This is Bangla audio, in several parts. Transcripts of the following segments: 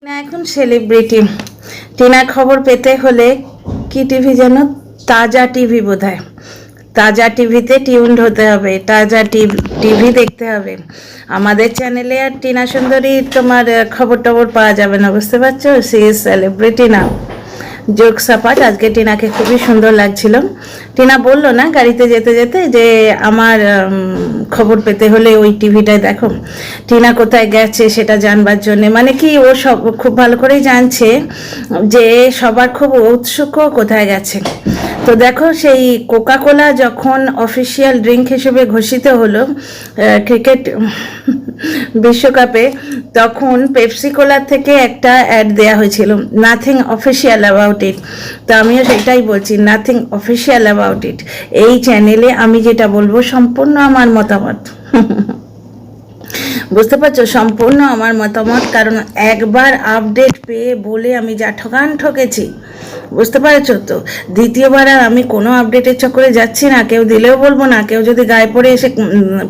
না এখন সেলিব্রিটি টিনার খবর পেতে হলে কি টিভি যেন তাজা টিভি বোধহয় তাজা টিভিতে টিউনড হতে হবে, তাজা টিভি দেখতে হবে। আমাদের চ্যানেলে আর টিনা সুন্দরী তোমার খবর টবর পাওয়া যাবে না, বুঝতে পারছো? সে সেলিব্রিটি না। জোক সাপাট, আজকে টিনাকে খুবই সুন্দর লাগছিল। টিনা বললো না গাড়িতে যেতে যেতে যে আমার খবর পেতে হলে ওই টিভিটায় দেখো। টিনা কোথায় গেছে সেটা জানবার জন্য, মানে কি ও সব খুব ভালো করেই জানছে যে সবার খুব উৎসুক কোথায় গেছে। তো দেখো সেই কোকা কোলা যখন অফিসিয়াল ড্রিঙ্ক হিসেবে ঘোষিত হলো ক্রিকেট বিশ্বকাপে, তখন পেপসি কোলার থেকে একটা অ্যাড দেয়া হয়েছিল, নাথিং অফিসিয়াল অ্যাবাউট ইট। তো আমিও সেটাই বলছি, নাথিং অফিসিয়াল অ্যাবাউট ইট। এই চ্যানেলে আমি যেটা বলবো সম্পূর্ণ আমার মতামত। বুঝতে পারছো, সম্পূর্ণ আমার মতামত। কারণ একবার আপডেট পেয়ে বলে আমি যা ঠকেছি, বুঝতে পারছো তো। দ্বিতীয়বার আর আমি কোনো আপডেটের চক্করে যাচ্ছি না। কেউ দিলেও বলবো না, কেউ যদি গায়ে পড়ে এসে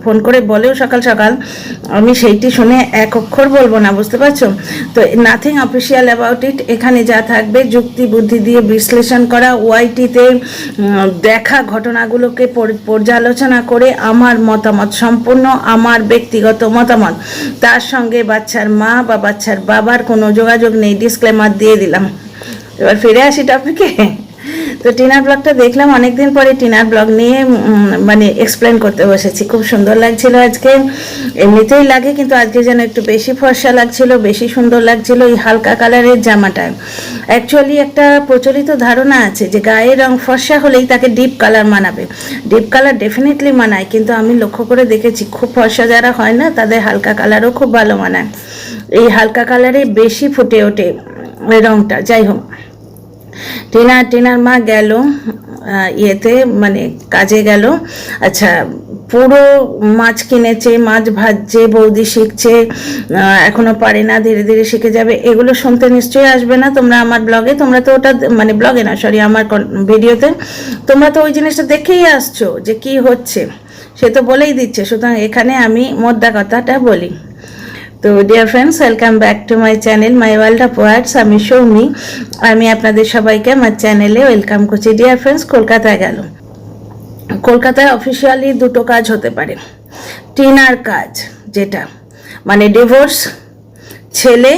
ফোন করে বলেও সকাল সকাল, আমি সেইটি শুনে এক অক্ষর বলবো না, বুঝতে পারছো তো। নাথিং অফিসিয়াল অ্যাবাউট ইট, এখানে যা থাকবে যুক্তি বুদ্ধি দিয়ে বিশ্লেষণ করা, ওয়াইটিতে দেখা ঘটনাগুলোকে পর্যালোচনা করে আমার মতামত, সম্পূর্ণ আমার ব্যক্তিগত মতামত। তার সঙ্গে বাচ্চার মা বা বাচ্চার বাবার কোনো যোগাযোগ নেই, ডিসক্লেমার দিয়ে দিলাম। এবার ফিরে আসি টপিকে। তো টিনার ব্লগটা দেখলাম, অনেকদিন পরে টিনার ব্লগ নিয়ে মানে এক্সপ্লেন করতে বসেছি। খুব সুন্দর লাগছিল আজকে, এমনিতেই লাগে কিন্তু আজকে যেন একটু বেশি ফর্সা লাগছিল, বেশি সুন্দর লাগছিল এই হালকা কালারের জামাটায়। অ্যাকচুয়ালি একটা প্রচলিত ধারণা আছে যে গায়ের রং ফর্সা হলেই তাকে ডিপ কালার মানাবে। ডিপ কালার ডেফিনেটলি মানায়, কিন্তু আমি লক্ষ্য করে দেখেছি খুব ফর্সা যারা হয় না তাদের হালকা কালারও খুব ভালো মানায়। এই হালকা কালারে বেশি ফুটে ওঠে রংটা। যাই হোক, টিনার মা গেল ইয়েতে, মানে কাজে গেল। আচ্ছা, পুরো মাছ কিনেছে, মাছ ভাজছে, বৌদি শিখছে, এখনো পারে না, ধীরে ধীরে শিখে যাবে। এগুলো শুনতে নিশ্চয়ই আসবে না তোমরা আমার ব্লগে। তোমরা তো ওটা মানে ব্লগে না, সরি, আমার ভিডিওতে তোমরা তো ওই জিনিসটা দেখেই আসছো যে কি হচ্ছে, সে তো বলেই দিচ্ছে। সুতরাং এখানে আমি মোদ্দা কথাটা বলি। তো dear friends, welcome back to my channel my world of words. আমি সৌমি, আমি আপনাদের সবাইকে আমার চ্যানেলে ওয়েলকাম করছি। ডিয়ার ফ্রেন্ডস, কলকাতায় গেল। কলকাতায় অফিসিয়ালি দুটো কাজ হতে পারে। টিনার কাজ যেটা মানে ডিভোর্স, ছেলে,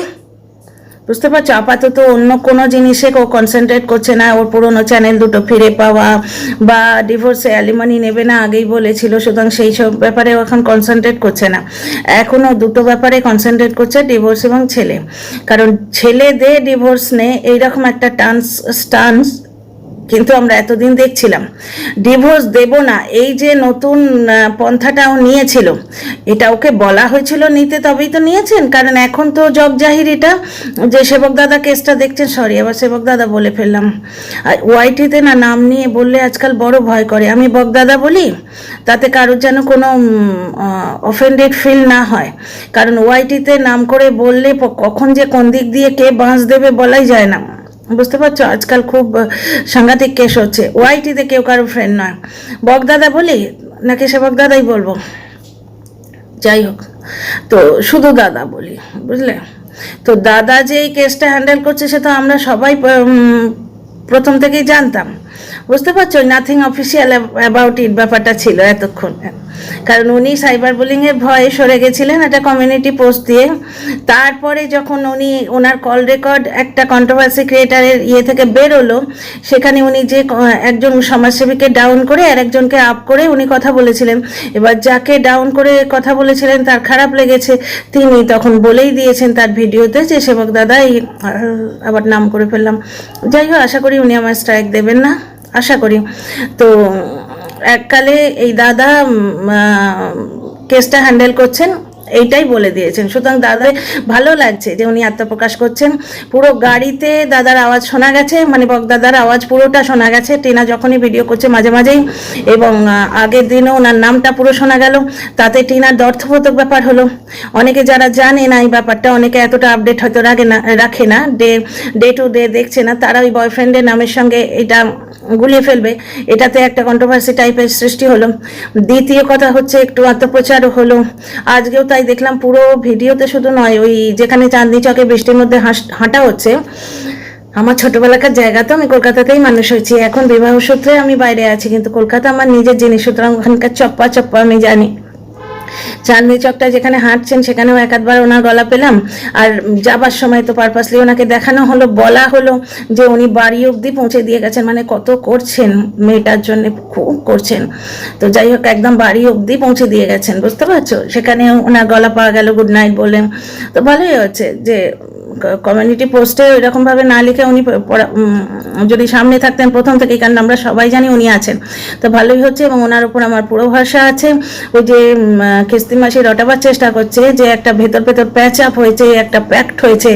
বুঝতে পারছো, আপাতত অন্য কোনো জিনিসে ও কনসেন্ট্রেট করছে না। ওর পুরোনো চ্যানেল দুটো ফিরে পাওয়া বা ডিভোর্সে অ্যালিমানি নেবে না আগেই বলেছিল, সুতরাং সেই সব ব্যাপারে এখন কনসেন্ট্রেট করছে না। এখনও দুটো ব্যাপারে কনসেন্ট্রেট করছে, ডিভোর্স এবং ছেলে। কারণ ছেলে দে ডিভোর্স নে, এইরকম একটা স্টান্স কিন্তু আমরা এতদিন দেখছিলাম। ডিভোর্স দেব না, এই যে নতুন পন্থাটাও নিয়েছিল, এটা ওকে বলা হয়েছিল নিতে, তবেই তো নিয়েছেন। কারণ এখন তো জগজাহির যে সেবক দাদা কেসটা দেখছেন, সরি আবার সেবক দাদা বলে ফেললাম, ওয়াইটিতে না নাম নিয়ে বললে আজকাল বড় ভয় করে। আমি বকদাদা বলি, তাতে কারোর যেন কোনো অফেন্ডেড ফিল না হয়। কারণ ওয়াইটিতে নাম করে বললে কখন যে কোন দিক দিয়ে কে বাঁশ দেবে বলাই যায় না, বুঝতে পারছো। আজকাল খুব সাংঘাতিক কেস হচ্ছে। ওয়াইটিতে কেউ কারো ফ্রেন্ড নয়। বকদাদা বলি নাকি সেবক দাদাই বলবো, যাই হোক, তো শুধু দাদা বলি, বুঝলে তো। দাদা যে এই কেসটা হ্যান্ডেল করছে সে তো আমরা সবাই প্রথম থেকেই জানতাম, বুঝতে পারছো। নাথিং অফিসিয়াল অ্যাবাউট ইট ব্যাপারটা ছিল এতক্ষণ। কারণ উনি সাইবার বুলিংয়ের ভয়ে সরে গেছিলেন একটা কমিউনিটি পোস্ট দিয়ে। তারপরে যখন ওনার কল রেকর্ড একটা কন্ট্রোভার্সি ক্রিয়েটারের ইয়ে থেকে বেরোলো, সেখানে উনি যে একজন সমাজসেবীকে ডাউন করে আর একজনকে আপ করে উনি কথা বলেছিলেন। এবার যাকে ডাউন করে কথা বলেছিলেন তার খারাপ লেগেছে, তিনি তখন বলেই দিয়েছেন তার ভিডিওতে যে সেবক দাদা এই, আবার নাম করে ফেললাম, যাই হোক, আশা করি উনি আমার স্ট্রাইক দেবেন না, আশা করি। তো এককালে এই দাদা কেসটা হ্যান্ডেল করছেন, এইটাই বলে দিয়েছেন। সুতরাং দাদা ভালো লাগছে যে উনি আত্মপ্রকাশ করছেন। পুরো গাড়িতে দাদার আওয়াজ শোনা গেছে, মানে বকদাদার আওয়াজ পুরোটা শোনা গেছে টিনা যখনই ভিডিও করছে মাঝে মাঝেই, এবং আগের দিনও ওনার নামটা পুরো শোনা গেল। তাতে টিনার অর্থবোধক ব্যাপার হলো। অনেকে যারা জানে না এই ব্যাপারটা, অনেকে এতটা আপডেট হয়তো রাখে না, ডে টু ডে দেখছে না, তারা ওই বয়ফ্রেন্ডের নামের সঙ্গে এটা গুলিয়ে ফেলবে। এটাতে একটা কন্ট্রোভার্সি টাইপের সৃষ্টি হলো। দ্বিতীয় কথা হচ্ছে একটু আত্মপ্রচারও হলো। আজকেও তাই তাই দেখলাম পুরো ভিডিওতে শুধু নয়, ওই যেখানে চাঁদনি চকে বৃষ্টির মধ্যে হাঁটা হচ্ছে, আমার ছোটবেলাকার জায়গা, তো আমি কলকাতাতেই মানুষ হয়েছি, এখন বিবাহ সূত্রে আমি বাইরে আছি, কিন্তু কলকাতা আমার নিজের জিনিস, সুতরাং ওখানকার চপ্পা চপ্পা আমি জানি। চাঁদনি চকটা যেখানে হাঁটছেন সেখানেও এক আধবার ওনার গলা পেলাম, আর যাবার সময় তো পারপাসলি ওনাকে দেখানো হলো, বলা হলো যে উনি বাড়ি অবধি পৌঁছে দিয়ে গেছেন, মানে কত করছেন মেয়েটার জন্য, খুব করছেন। তো যাই হোক, একদম বাড়ি অবধি পৌঁছে দিয়ে গেছেন, বুঝতে পারছো, সেখানে ওনার গলা পাওয়া গেল, গুড নাইট বলে। তো ভালোই হচ্ছে যে কমিউনিটি পোস্টে এরকমভাবে না লিখে উনি যদি সামনে থাকতেন প্রথম থেকেই, কারণ আমরা সবাই জানি উনি আছেন, তো ভালোই হচ্ছে। এবং ওনার উপর আমার পুরো ভরসা আছে। ওই যে কিস্তি মাসি রটাবার চেষ্টা করছে যে একটা ভেতর ভেতর প্যাচ আপ হয়েছে, একটা প্যাক্ট হয়েছে,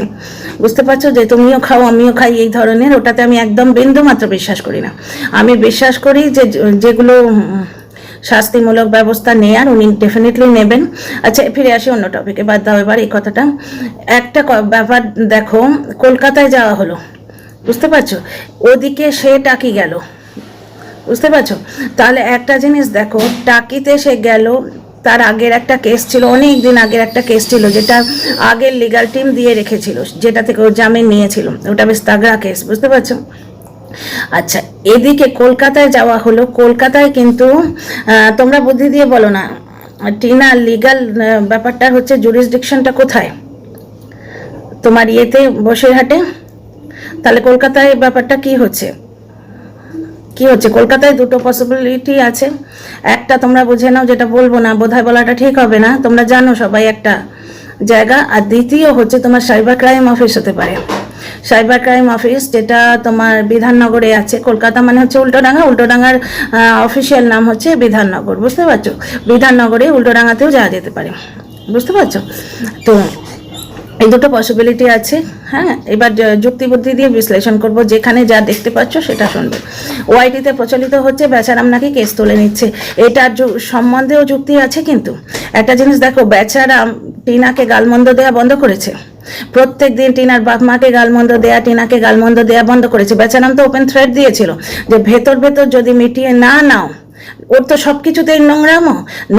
বুঝতে পারছো, যে তুমিও খাও আমিও খাই, এই ধরনের, ওটাতে আমি একদম বিন্দু মাত্র বিশ্বাস করি না। আমি বিশ্বাস করি যে যেগুলো শাস্তিমূলক ব্যবস্থা নেয়ার উনি ডেফিনেটলি নেবেন। আচ্ছা, ফিরে আসি অন্য টপিকে, বাদ দাও এবার এই কথাটা। একটা ব্যাপার দেখো, কলকাতায় যাওয়া হলো, বুঝতে পারছো, ওদিকে সে টাকি গেল, বুঝতে পারছো, তাহলে একটা জিনিস দেখো, টাকিতে সে গেল, তার আগের একটা কেস ছিল, অনেক দিন আগের একটা কেস ছিল, যেটা আগের লিগাল টিম দিয়ে রেখেছিল, যেটা থেকে ও জামিন নিয়েছিল, ওটা বেশ তাগড়া কেস, বুঝতে পারছো। আচ্ছা, এদিকে কলকাতায় যাওয়া হলো, কলকাতায় কিন্তু তোমরা বুদ্ধি দিয়ে বলো না টিনা, লিগাল ব্যাপারটা হচ্ছে জুরিসডিকশনটা কোথায়? তোমার ইয়েতে বসিরহাটে। তাহলে কলকাতায় ব্যাপারটা কি হচ্ছে? কলকাতায় দুটো পসিবিলিটি আছে, একটা তোমরা বুঝে নাও, যেটা বলবো না, বোধহয় বলাটা ঠিক হবে না, তোমরা জানো সবাই একটা জায়গা, আর দ্বিতীয় হচ্ছে তোমার সাইবার ক্রাইম অফিস হতে পারে। সাইবার ক্রাইম অফিস যেটা তোমার বিধাননগরে আছে, কলকাতা মানে হচ্ছে উল্টোডাঙ্গা, উল্টোডাঙ্গার অফিসিয়াল নাম হচ্ছে বিধাননগর, বুঝতে পারছো, বিধাননগরে উল্টোডাঙ্গাতেও যাওয়া যেতে পারে, বুঝতে পারছো। তো এই দুটো পসিবিলিটি আছে। হ্যাঁ, এবার যুক্তি বুদ্ধি দিয়ে বিশ্লেষণ করব, যেখানে যা দেখতে পাচ্ছ সেটা শুনবে। ওআইটিতে প্রচলিত হচ্ছে বেচারাম নাকি কেস তুলে নিচ্ছে, এটার সম্বন্ধেও যুক্তি আছে, কিন্তু একটা জিনিস দেখো, বেচারাম টিনাকে গালমন্দ দেওয়া বন্ধ করেছে, প্রত্যেক দিন টিনার বাপ মাকে গালমন্দ দেয়া, টিনাকে গালমন্দ দেয়া বন্ধ করেছে। বেচারাম তো ওপেন থ্রেট দিয়েছিল যে ভেতর ভেতর যদি মিটিয়ে না নাও, ওর তো সব কিছুতেই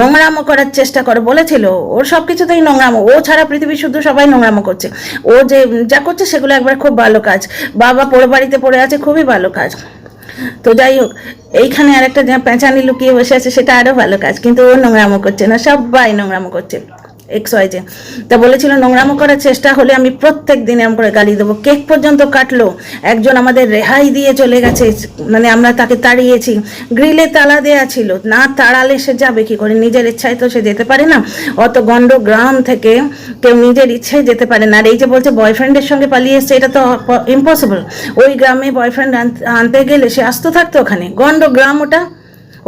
নোংরামো করার চেষ্টা করে, বলেছিল ওর সব কিছুতেই নোংরামো, ও ছাড়া পৃথিবীর শুধু সবাই নোংরামো করছে, ও যে যা করছে সেগুলো একবার খুব ভালো কাজ, বাবা পড়ে বাড়িতে পড়ে আছে, খুবই ভালো কাজ। তো যাই হোক, এইখানে আরেকটা পেঁচানি লুকিয়ে বসে আছে, সেটা আরও ভালো কাজ, কিন্তু ও নোংরামো করছে না, সবাই নোংরামো করছে। XYZ তা বলেছিল নোংরামো করার চেষ্টা হলে আমি প্রত্যেক দিন এমন করে গালি দেবো, কেক পর্যন্ত কাটলো, একজন আমাদের রেহাই দিয়ে চলে গেছে, মানে আমরা তাকে তাড়িয়েছি, গ্রিলে তালা দেয়া ছিল, না তাড়ালে সে যাবে কি করে, নিজের ইচ্ছায় তো সে যেতে পারে না, অত গন্ড গ্রাম থেকে কেউ নিজের ইচ্ছায় যেতে পারে না। আর এই যে বলছে বয়ফ্রেন্ডের সঙ্গে পালিয়ে এসছে, এটা তো ইম্পসিবল, ওই গ্রামে বয়ফ্রেন্ড আনতে গেলে সে আসতে থাকতো, ওখানে গন্ড গ্রাম,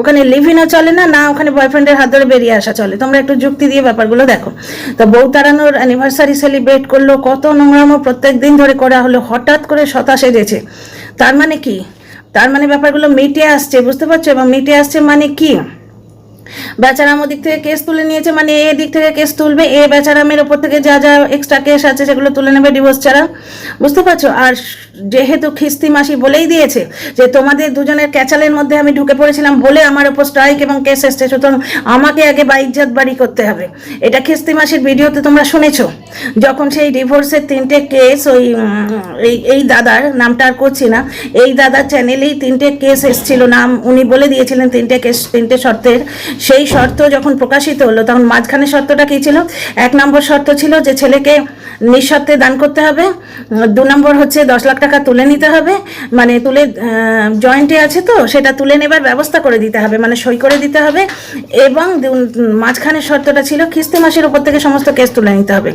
ওখানে লিভিনও চলে না, না ওখানে বয়ফ্রেন্ডের হাত ধরে বেরিয়ে আসা চলে। তোমরা একটু যুক্তি দিয়ে ব্যাপারগুলো দেখো। তো বউ তাড়ানোর অ্যানিভার্সারি সেলিব্রেট করলো, কত নোংরামো প্রত্যেক দিন ধরে করা হলো, হঠাৎ করে শতা সেজেছে, তার মানে কি? তার মানে ব্যাপারগুলো মিটে আসছে, বুঝতে পারছো, এবং মিটে আসছে মানে কি, বেচারাম দিক থেকে কেস তুলে নিয়েছে, মানে এ দিক থেকে কেস তুলবে, এ বেচারামের ওপর থেকে যা যা এক্সট্রা কেস আছে সেগুলো তুলে নেবে ডিভোর্স ছাড়া, বুঝতে পারছো। আর যেহেতু খিস্তি মাসি বলেই দিয়েছে যে তোমাদের দুজনের ক্যাচালের মধ্যে আমি ঢুকে পড়েছিলাম বলে আমার ওপর স্ট্রাইক এবং কেস এসছে, সুতরাং আমাকে আগে বাইজ্জাত বাড়ি করতে হবে, এটা খিস্তি মাসির ভিডিওতে তোমরা শুনেছো, যখন সেই ডিভোর্সের 3টে কেস, ওই এই দাদার নামটা আর করছি না, এই দাদার চ্যানেলেই 3টে কেস এসেছিল, নাম উনি বলে দিয়েছিলেন, 3টে কেস 3টে শর্তের, সেই শর্ত যখন প্রকাশিত হলো তখন মাঝখানে শর্তটা কী ছিল? 1 নম্বর শর্ত ছিল যে ছেলেকে নিঃশর্তে দান করতে হবে, 2 নম্বর হচ্ছে 10 লাখ টাকা তুলে নিতে হবে, মানে তুলে জয়েন্টে আছে তো সেটা তুলে নেবার ব্যবস্থা করে দিতে হবে, মানে সই করে দিতে হবে, এবং মাঝখানে শর্তটা ছিল খিস্তি মাসের উপর থেকে সমস্ত কেস তুলে নিতে হবে,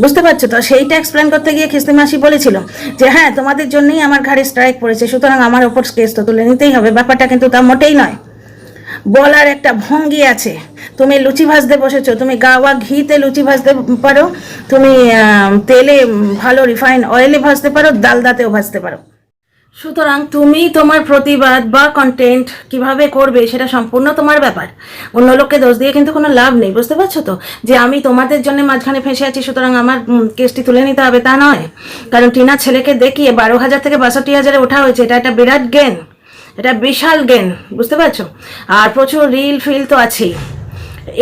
বুঝতে পারছো তো। সেইটা এক্সপ্লেন করতে গিয়ে খিস্তি মাসি বলেছিল যে হ্যাঁ তোমাদের জন্যই আমার ঘাড়ে স্ট্রাইক পড়েছে, সুতরাং আমার ওপর কেস তো তুলে নিতেই হবে, ব্যাপারটা কিন্তু তা মোটেই নয়। বলার একটা ভঙ্গি আছে, তুমি লুচি ভাজতে বসেছো, তুমি গাওয়া ঘিতে লুচি ভাজতে পারো, তুমি তেলে ভালো রিফাইন অয়েলে ভাজতে পারো, ডালদাতেও ভাজতে পারো, সুতরাং তুমি তোমার প্রতিবাদ বা কন্টেন্ট কিভাবে করবে সেটা সম্পূর্ণ তোমার ব্যাপার, অন্য লোককে দোষ দিয়ে কিন্তু কোনো লাভ নেই, বুঝতে পারছো তো, যে আমি তোমাদের জন্য মাঝখানে ফেঁসে আছি সুতরাং আমার কেসটি তুলে নিতে হবে, তা নয়। কারণ টিনা ছেলেকে দেখিয়ে 12,000 থেকে 62,000-এ ওঠা হয়েছে, এটা একটা বিরাট গেন, এটা বিশাল গেন, বুঝতে পারছো। আর প্রচুর রিল ফিল তো আছেই,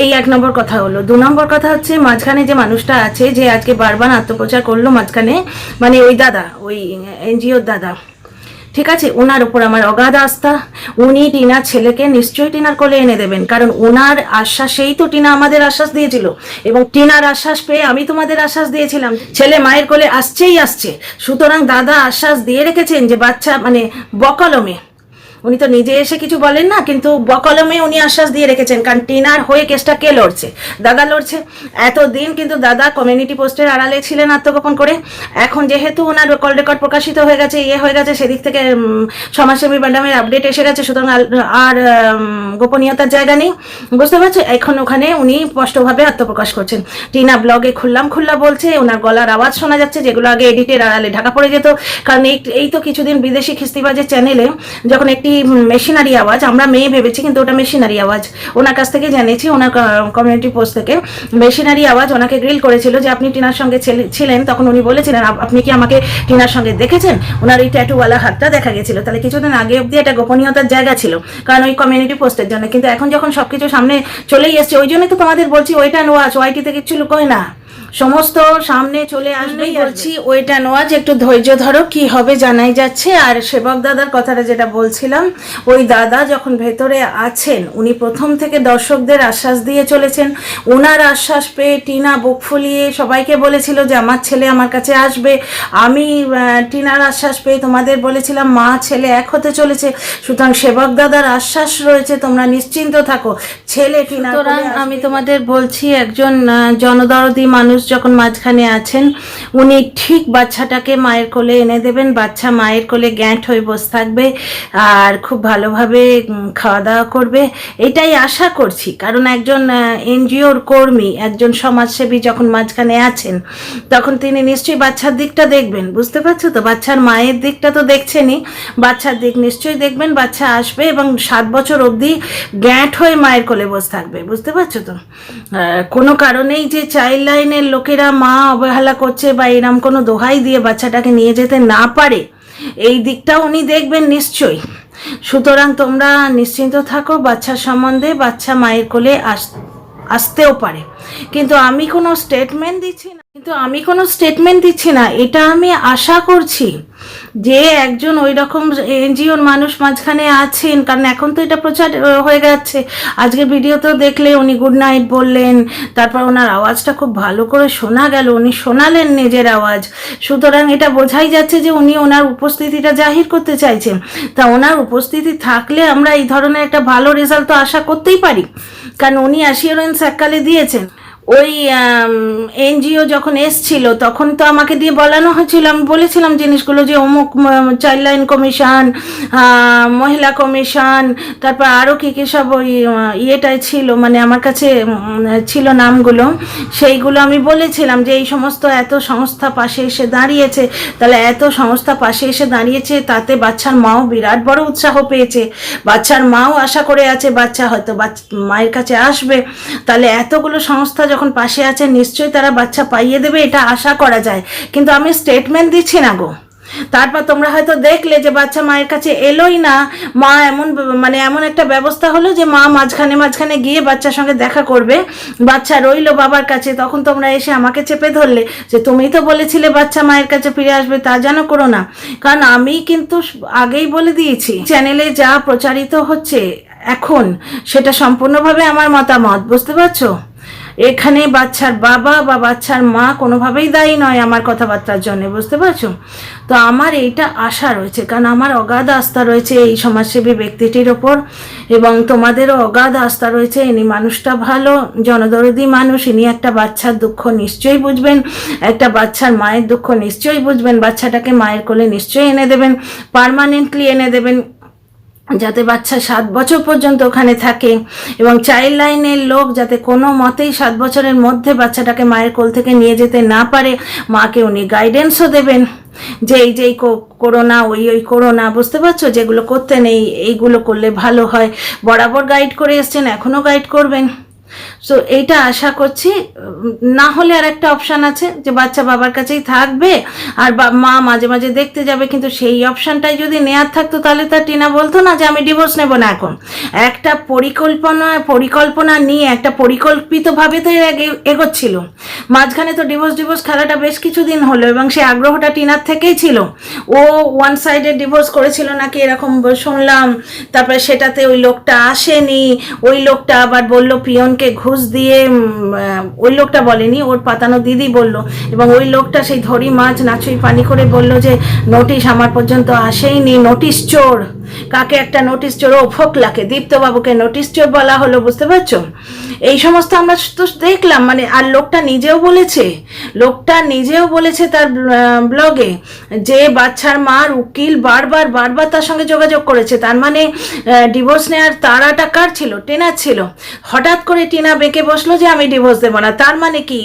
এই 1 নম্বর কথা হলো। 2 নম্বর কথা হচ্ছে মাঝখানে যে মানুষটা আছে যে আজকে বারবার আত্মপ্রচার করলো মাঝখানে, মানে ওই দাদা, ওই এনজিওর দাদা, ঠিক আছে, ওনার উপর আমার অগাধ আস্থা। উনি টিনার ছেলেকে নিশ্চয়ই টিনার কোলে এনে দেবেন, কারণ ওনার আশ্বাসেই তো টিনা আমাদের আশ্বাস দিয়েছিল, এবং টিনার আশ্বাস পেয়ে আমি তোমাদের আশ্বাস দিয়েছিলাম ছেলে মায়ের কোলে আসছেই আসছে। সুতরাং দাদা আশ্বাস দিয়ে রেখেছেন যে বাচ্চা, মানে বকলমে, উনি তো নিজে এসে কিছু বলেন না, কিন্তু বকলমে উনি আশ্বাস দিয়ে রেখেছেন। কারণ টিনার হয়ে কেসটা কে লড়ছে? দাদা লড়ছে। এতদিন কিন্তু দাদা কমিউনিটি পোস্টের আড়ালে ছিলেন আত্মগোপন করে। এখন যেহেতু ওনার কল রেকর্ড প্রকাশিত হয়ে গেছে, হয়ে গেছে, সেদিক থেকে সমাজসেবী ম্যাডামের আপডেট এসে গেছে, সুতরাং আর গোপনীয়তার জায়গা নেই, বুঝতে পারছো? এখন ওখানে উনি স্পষ্টভাবে আত্মপ্রকাশ করছেন। টিনা ব্লগে খুল্লা বলছে, ওনার গলার আওয়াজ শোনা যাচ্ছে, যেগুলো আগে এডিটের আড়ালে ঢাকা পড়ে যেত। কারণ এই তো কিছুদিন বিদেশি খিস্তিবাজের চ্যানেলে যখন একটি মেশিনারি আওয়াজ, আমরা মেয়ে ভেবেছি কিন্তু ওটা মেশিনারি আওয়াজ, ওনার কাছ থেকে জেনেছি, ওনার কমিউনিটি পোস্ট থেকে মেশিনারি আওয়াজ ওনাকে গ্রিল করেছিল যে আপনি টিনার সঙ্গে ছিলেন, তখন উনি বলেছিলেন আপনি কি আমাকে টিনার সঙ্গে দেখেছেন? ওনার এই ট্যাটুওয়ালা হাতটা দেখা গেছিল। তাহলে কিছুদিন আগে অব্দি একটা গোপনীয়তার জায়গা ছিল, কারণ ওই কমিউনিটি পোস্টের জন্য। কিন্তু এখন যখন সবকিছু সামনে চলেই এসছে, ওই জন্যই তো তোমাদের বলছি ওইটা নোয়াজ, ওয়াইটিতে কিচ্ছু লুকোয় না, সমস্ত সামনে চলে আসবেই। বলছি ওইটা নোয়াজ, একটু ধৈর্য ধরো, কি হবে জানাই যাচ্ছে। আর সেবক দাদার কথাটা যেটা বলছিলাম, ওই দাদা যখন ভেতরে আছেন, উনি প্রথম থেকে দর্শকদের আশ্বাস দিয়ে চলেছেন। ওনার আশ্বাস পেয়ে টিনা বুক ফুলিয়ে সবাইকে বলেছিল যে আমার ছেলে আমার কাছে আসবে। আমি টিনার আশ্বাস পেয়ে তোমাদের বলেছিলাম মা ছেলে এক হতে চলেছে। সুতরাং সেবক দাদার আশ্বাস রয়েছে, তোমরা নিশ্চিন্ত থাকো, ছেলে টিনা। আমি তোমাদের বলছি, একজন জনদরদি মানুষ যখন মাঝখানে আছেন, উনি ঠিক বাচ্চাটাকে মায়ের কোলে এনে দেবেন। বাচ্চা মায়ের কোলে গ্যাঁট হয়ে বসে থাকবে আর খুব ভালোভাবে খাওয়া দাওয়া করবে, এটাই আশা করছি। কারণ একজন এনজিওর কর্মী, একজন সমাজসেবী যখন মাঝখানে আছেন, তখন তিনি নিশ্চয়ই বাচ্চার দিকটা দেখবেন, বুঝতে পারছো তো? বাচ্চার মায়ের দিকটা তো দেখছেনই, বাচ্চার দিক নিশ্চয়ই দেখবেন। বাচ্চা আসবে এবং 7 বছর অবধি গ্যাঁট হয়ে মায়ের কোলে বসে থাকবে, বুঝতে পারছো তো? কোনো কারণেই যে চাইল্ড লাইনের লোকেরা মা অবহেলা করছে বা এরম কোনো দোহাই দিয়ে বাচ্চাটাকে নিয়ে যেতে না পারে, এই দিকটাও উনি দেখবেন নিশ্চয়ই। সুতরাং তোমরা নিশ্চিন্ত থাকো বাচ্চার সম্বন্ধে, বাচ্চা মায়ের কোলে আসতেও পারে। কিন্তু আমি কোনো স্টেটমেন্ট দিচ্ছি না, এটা আমি আশা করছি যে একজন ওই রকম এনজিওর মানুষ মাঝখানে আছেন। কারণ এখন তো এটা প্রচার হয়ে যাচ্ছে, আজকে ভিডিওতেও দেখলে উনি গুড নাইট বললেন, তারপর ওনার আওয়াজটা খুব ভালো করে শোনা গেল, উনি শোনালেন নিজের আওয়াজ। সুতরাং এটা বোঝাই যাচ্ছে যে উনি ওনার উপস্থিতিটা জাহির করতে চাইছেন। তা ওনার উপস্থিতি থাকলে আমরা এই ধরনের একটা ভালো রেজাল্ট তো আশা করতেই পারি, কারণ উনি অ্যাসিওরেন্স এককালে দিয়েছেন। ওই এনজিও যখন এসছিল তখন তো আমাকে দিয়ে বলানো হয়েছিল, আমি বলেছিলাম জিনিসগুলো যে অমুক চাইল্ড লাইন কমিশন, মহিলা কমিশন, তারপর আরও কী কী সব ওই ইয়েটাই ছিল, মানে আমার কাছে ছিল নামগুলো, সেইগুলো আমি বলেছিলাম যে এই সমস্ত এত সংস্থা পাশে এসে দাঁড়িয়েছে। তাহলে এত সংস্থা পাশে এসে দাঁড়িয়েছে, তাতে বাচ্চার মাও বিরাট বড় উৎসাহ পেয়েছে, বাচ্চার মাও আশা করে আছে বাচ্চা হয়তো মায়ের কাছে আসবে। তাহলে এতগুলো সংস্থা যখন পাশে আছে, নিশ্চয়ই তারা বাচ্চা পাইয়ে দেবে, এটা আশা করা যায়। কিন্তু আমি স্টেটমেন্ট দিচ্ছি না গো। তারপর তোমরা হয়তো দেখলে যে বাচ্চা মায়ের কাছে এলোই না, মা এমন একটা ব্যবস্থা হলো যে মা মাঝখানে গিয়ে বাচ্চার সঙ্গে দেখা করবে, বাচ্চা রইলো বাবার কাছে। তখন তোমরা এসে আমাকে চেপে ধরলে যে তুমি তো বলেছিলে বাচ্চা মায়ের কাছে ফিরে আসবে, তা যেন করো না। কারণ আমি কিন্তু আগেই বলে দিয়েছি, চ্যানেলে যা প্রচারিত হচ্ছে এখন সেটা সম্পূর্ণভাবে আমার মতামত, বুঝতে পারছো? এখানে বাচ্চার বাবা বা বাচ্চার মা কোনোভাবেই দায়ী নয় আমার কথাবার্তার জন্য, বুঝতে পারছো? তো আমার এইটা আশা রয়েছে, কারণ আমার অগাধ আস্থা রয়েছে এই সমাজসেবী ব্যক্তিটির ওপর, এবং তোমাদেরও অগাধ আস্থা রয়েছে। ইনি মানুষটা ভালো, জনদরদি মানুষ, ইনি একটা বাচ্চার দুঃখ নিশ্চয়ই বুঝবেন, একটা বাচ্চার মায়ের দুঃখ নিশ্চয়ই বুঝবেন, বাচ্চাটাকে মায়ের কোলে নিশ্চয়ই এনে দেবেন, পার্মানেন্টলি এনে দেবেন, যাতে বাচ্চা 7 বছর পর্যন্ত ওখানে থাকে, এবং চাইল্ড লাইনের লোক যাতে কোনো মতেই 7 বছরের মধ্যে বাচ্চাটাকে মায়ের কোল থেকে নিয়ে যেতে না পারে, মাকে উনি গাইডেন্সও দেবেন যে এই যে করোনা ওই করোনা, বুঝতে পারছো, যেগুলো করতে নেই এইগুলো করলে ভালো হয়। বরাবর গাইড করে এসছেন, এখনও গাইড করবেন। সো এইটা আশা করছি। না হলে আর একটা অপশান আছে যে বাচ্চা বাবার কাছেই থাকবে আর মা মাঝে মাঝে দেখতে যাবে, কিন্তু সেই অপশানটাই যদি নেওয়ার থাকতো তাহলে তার টিনা বলতো না যে আমি ডিভোর্স নেব না। এখন একটা পরিকল্পনা নিয়ে একটা পরিকল্পিতভাবে তো এগোচ্ছিল। মাঝখানে তো ডিভোর্স খেলাটা বেশ কিছুদিন হলো এবং সে আগ্রহটা টিনার থেকেই ছিল। ও ওয়ান সাইডে ডিভোর্স করেছিল নাকি এরকম শুনলাম, তারপরে সেটাতে ওই লোকটা আসেনি, ওই লোকটা আবার বলল পিয়নকে ঘুষ দিয়ে, ওই লোকটা বলেনি, ওর পাতানো দিদি বলল, এবং ওই লোকটা সেই ধরি মাছ নাচুই পানি করে বলল যে নোটিশ আমার পর্যন্ত আসেইনি, নোটিশ চোর। কাকে একটা নোটিশ চোর? ও ফোকলাকে, দীপ্তবাবুকে নোটিশ চোর বলা হলো, বুঝতে পারছো? এই সমস্ত আমরা তো দেখলাম, মানে আর লোকটা নিজেও বলেছে তার ব্লগে যে বাচ্চার মার উকিল বারবার তার সঙ্গে যোগাযোগ করেছে। তার মানে ডিভোর্স নেওয়ার তাড়াটা কার ছিল? টিনার ছিল। হঠাৎ করে টিনা বেঁকে বসলো যে আমি ডিভোর্স দেবো না। তার মানে কি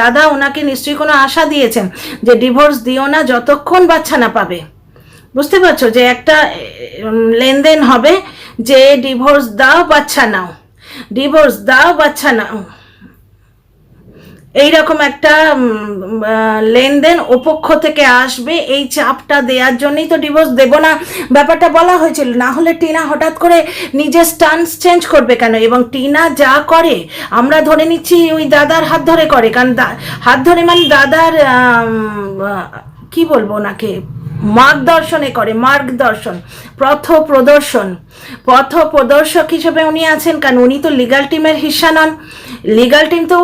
দাদা ওনাকে নিশ্চয়ই কোনো আশা দিয়েছেন যে ডিভোর্স দিও না যতক্ষণ বাচ্চা না পাবে। বুঝতে পারছো যে একটা লেনদেন হবে যে ডিভোর্স দাও বাচ্চা নাও, ডিভোর্স দাও বাচ্চা নাও, এইরকম একটা লেনদেন ওপক্ষ থেকে আসবে। এই চাপটা দেওয়ার জন্যই তো ডিভোর্স দেব না ব্যাপারটা বলা হয়েছিল। না হলে টিনা হঠাৎ করে নিজের স্টান্স চেঞ্জ করবে কেন? এবং টিনা যা করে আমরা ধরে নিচ্ছি ওই দাদার হাত ধরে করে, কারণ হাত ধরে মানে দাদার কি বলবো ওনাকে মার্গদর্শনে করে, মার্গদর্শন, পথপ্রদর্শক হিসেবে উনি আছেন। কারণ উনি তো লিগাল টিমের হিস্সা নন। লিগাল টিম তো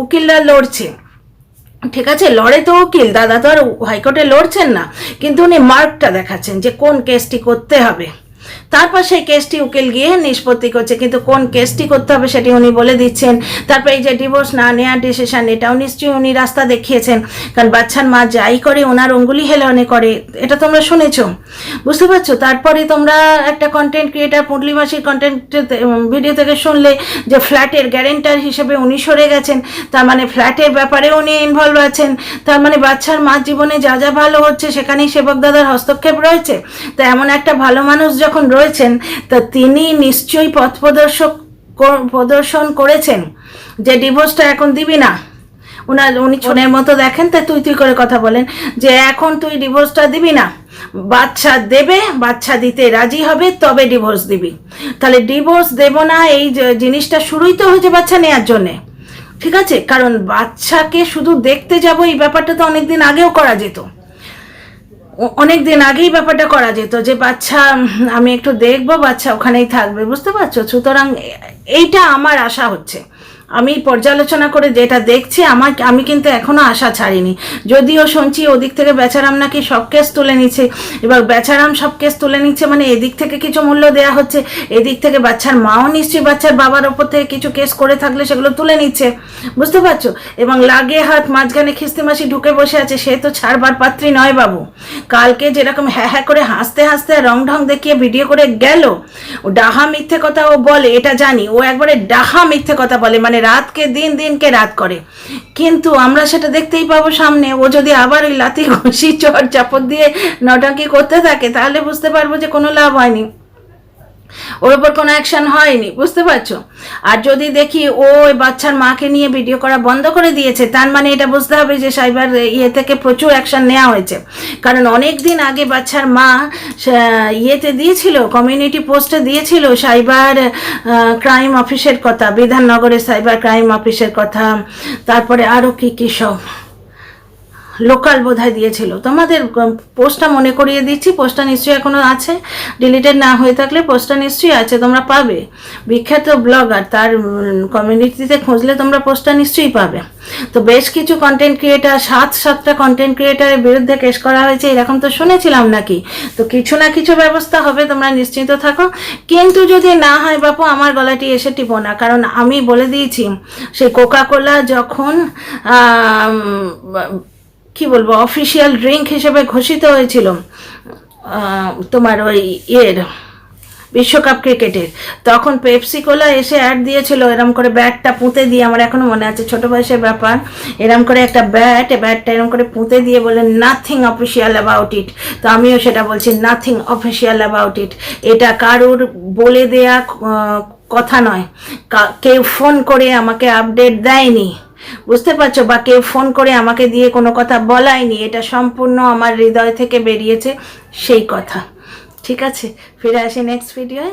উকিলরা লড়ছে, ঠিক আছে, লড়ে তো উকিল, দাদা তো আর হাইকোর্টে লড়ছেন না, কিন্তু উনি মার্কটা দেখাচ্ছেন যে কোন কেসটি করতে হবে। তারপর সেই কেসটি উকিল গিয়ে নিষ্পত্তি করছে, কিন্তু কোন কেসটি করতে হবে সেটি উনি বলে দিচ্ছেন। তারপর এই যে ডিভোর্স না নেওয়ার ডিসিশন, এটাও নিশ্চয়ই উনি রাস্তা দেখিয়েছেন, কারণ বাচ্চার মা যাই করে ওনার অঙ্গুলি হেলনে করে, এটা তোমরা শুনেছো, বুঝতে পারছো? তারপরে তোমরা একটা কন্টেন্ট ক্রিয়েটার পুঁটলিমাসির কন্টেন্ট ভিডিও থেকে শুনলে যে ফ্ল্যাটের গ্যারেন্টার হিসেবে উনি সরে গেছেন, তার মানে ফ্ল্যাটের ব্যাপারে উনি ইনভলভ আছেন, তার মানে বাচ্চার মার জীবনে যা যা ভালো হচ্ছে সেখানেই সেবক দাদার হস্তক্ষেপ রয়েছে। তো এমন একটা ভালো মানুষ যখন রয়েছেন, তা তিনি নিশ্চয়ই পথ প্রদর্শন করেছেন যে ডিভোর্সটা এখন দিবি না। উনি ছোনের মতো দেখেন, তাই তুই করে কথা বলেন যে এখন তুই ডিভোর্সটা দিবি না, বাচ্চা দেবে, বাচ্চা দিতে রাজি হবে তবে ডিভোর্স দিবি। তাহলে ডিভোর্স দেব না এই জিনিসটা শুরুই তো হয়েছে বাচ্চা নেওয়ার জন্যে, ঠিক আছে? কারণ বাচ্চাকে শুধু দেখতে যাব এই ব্যাপারটা তো অনেকদিন আগেও করা যেত, অনেকদিন আগেই ব্যাপারটা করা যেত যে বাচ্চা আমি একটু দেখবো, বাচ্চা ওখানেই থাকবে, বুঝতে পারছো? সুতরাং এইটা আমার আশা হচ্ছে। আমি পর্যালোচনা করে যেটা দেখছি আমি কিন্তু এখনো আশা ছাড়িনি। যদিও শুনছি ওদিক থেকে বেচারাম নাকি সব কেস তুলে নিচ্ছে। এবার বেচারাম সব কেস তুলে নিচ্ছে মানে এদিক থেকে কিছু মূল্য দেওয়া হচ্ছে, এদিক থেকে বাচ্চার মাও নিশ্চয়ই বাচ্চার বাবার ওপর থেকে কিছু কেস করে থাকলে সেগুলো তুলে নিচ্ছে, বুঝতে পারছো? এবং লাগে হাত মাঝখানে খিস্তিমাসি ঢুকে বসে আছে, সে তো ছাড়বার পাত্রী নয় বাবু। কালকে যেরকম হ্যাঁ করে হাসতে রং ঢং দেখিয়ে ভিডিও করে গেল, ও ডাহা মিথ্যে কথা ও বলে, এটা জানি, ও একবারে ডাহা মিথ্যে কথা বলে, মানে রাতকে দিনকে রাত করে। কিন্তু আমরা সেটা দেখতেই পাবো সামনে। ও যদি আবার ওই লাথি ঘুষি চড় চাপড় দিয়ে নটাঙ্কি করতে থাকে তাহলে বুঝতে পারবো যে কোনো লাভ হয়নি, ওর ওপর কোনো অ্যাকশন হয়নি, বুঝতে পারছো? আর যদি দেখি ও বাচ্চার মাকে নিয়ে ভিডিও করা বন্ধ করে দিয়েছে, তার মানে এটা বুঝতে হবে যে সাইবার থেকে প্রচুর অ্যাকশন নেওয়া হয়েছে। কারণ অনেক দিন আগে বাচ্চার মা দিয়েছিল, কমিউনিটি পোস্টে দিয়েছিল সাইবার ক্রাইম অফিসের কথা, বিধাননগরের সাইবার ক্রাইম অফিসের কথা, তারপরে আরও কি সব লোকাল বোধহয় দিয়েছিল। তোমাদের পোস্টটা মনে করিয়ে দিচ্ছি, পোস্টটা নিশ্চয়ই এখনো আছে, ডিলিটেড না হয়ে থাকলে পোস্টটা নিশ্চয়ই আছে, তোমরা পাবে। বিখ্যাত ব্লগার, তার কমিউনিটিতে খুঁজলে তোমরা পোস্টটা নিশ্চয়ই পাবে। তো বেশ কিছু কন্টেন্ট ক্রিয়েটার, 7টা কন্টেন্ট ক্রিয়েটারের বিরুদ্ধে কেস করা হয়েছে এরকম তো শুনেছিলাম নাকি। তো কিছু না কিছু ব্যবস্থা হবে, তোমরা নিশ্চিন্ত থাকো। কিন্তু যদি না হয় বাপু, আমার গলাটি এসে টিপো না, কারণ আমি বলে দিয়েছি সেই কোকাকোলা যখন কি বলবো অফিসিয়াল ড্রিঙ্ক হিসেবে ঘোষিত হয়েছিল তোমার ওই বিশ্বকাপ ক্রিকেটের, তখন পেপসি কোলা এসে অ্যাড দিয়েছিল এরম করে ব্যাটটা পুঁতে দিয়ে, আমার এখনো মনে আছে ছোট বয়সের ব্যাপার, এরম করে একটা ব্যাটটা এরম করে পুঁতে দিয়ে বলে নাথিং অফিসিয়াল অ্যাবাউট ইট। তো আমিও সেটা বলছি, নাথিং অফিসিয়াল অ্যাবাউট ইট। এটা কারুর বলে দেয়া কথা নয়। কেউ ফোন করে আমাকে আপডেট দেয়নি, বুঝতে পারছো, বা কেউ ফোন করে আমাকে দিয়ে কোনো কথা বলায়নি, এটা সম্পূর্ণ আমার হৃদয় থেকে বেরিয়েছে সেই কথা। ঠিক আছে, ফিরে আসি নেক্সট ভিডিওয়।